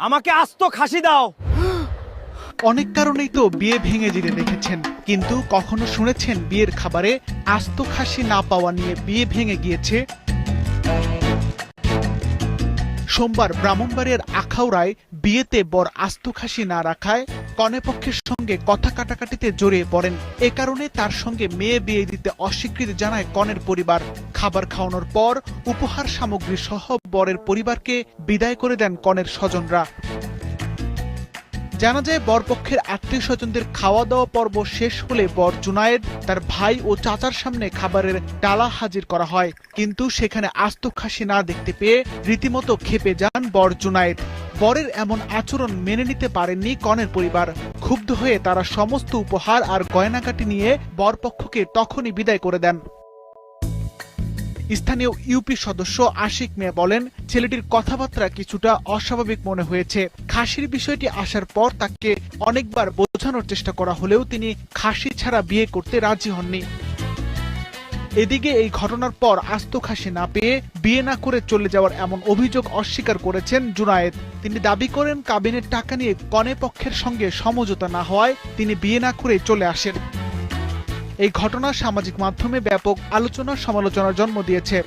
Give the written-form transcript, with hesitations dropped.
আমাকে আস্ত খাসি দাও। অনেক কারণেই তো বিয়ে ভেঙে যেতে দেখেছেন, কিন্তু কখনো শুনেছেন বিয়ের খাবারে আস্ত খাসি না পাওয়া নিয়ে বিয়ে ভেঙে গিয়েছে? সোমবার ব্রাহ্মণবাড়িয়ার আখাউড়ায় বিয়েতে বর আস্ত খাসি না রাখায় কনেপক্ষের সঙ্গে কথা কাটাকাটিতে জড়িয়ে পড়েন। এ কারণে তার সঙ্গে মেয়ে বিয়ে দিতে অস্বীকৃতি জানায় কনের পরিবার। খাবার খাওয়ানোর পর উপহার সামগ্রী সহ বরের পরিবারকে বিদায় করে দেন কনের স্বজনরা। জানা যায় বরপক্ষের আত্মীয় স্বজনদের খাওয়া দাওয়া পর্ব শেষ হলে বর জুনায়েদ তার ভাই ও চাচার সামনে খাবারের ডালা হাজির করা হয়, কিন্তু সেখানে আস্ত খাসি না দেখতে পেয়ে রীতিমতো ক্ষেপে যান বর জুনায়েদ। বরের এমন আচরণ মেনে নিতে পারেননি কনের পরিবার। ক্ষুব্ধ হয়ে তারা সমস্ত উপহার আর গয়নাকাটি নিয়ে বরপক্ষকে তখনই বিদায় করে দেন। স্থানীয় ইউপি সদস্য আশিক মিয়া বলেন, ছেলেটির কথাবার্তা কিছুটা অস্বাভাবিক মনে হয়েছে। খাসির বিষয়টি আসার পর তাকে অনেকবার বোঝানোর চেষ্টা করা হলেও তিনি খাসি ছাড়া বিয়ে করতে রাজি হননি। এদিকে এই ঘটনার পর আস্ত খাসি না পেয়ে বিয়ে না করে চলে যাওয়ার এমন অভিযোগ অস্বীকার করেছেন জুনায়েদ। তিনি দাবি করেন কাবিনের টাকা নিয়ে কনে পক্ষের সঙ্গে সমঝোতা না হওয়ায় তিনি বিয়ে না করে চলে আসেন। এই ঘটনা সামাজিক মাধ্যমে ব্যাপক আলোচনা সমালোচনার জন্ম দিয়েছে।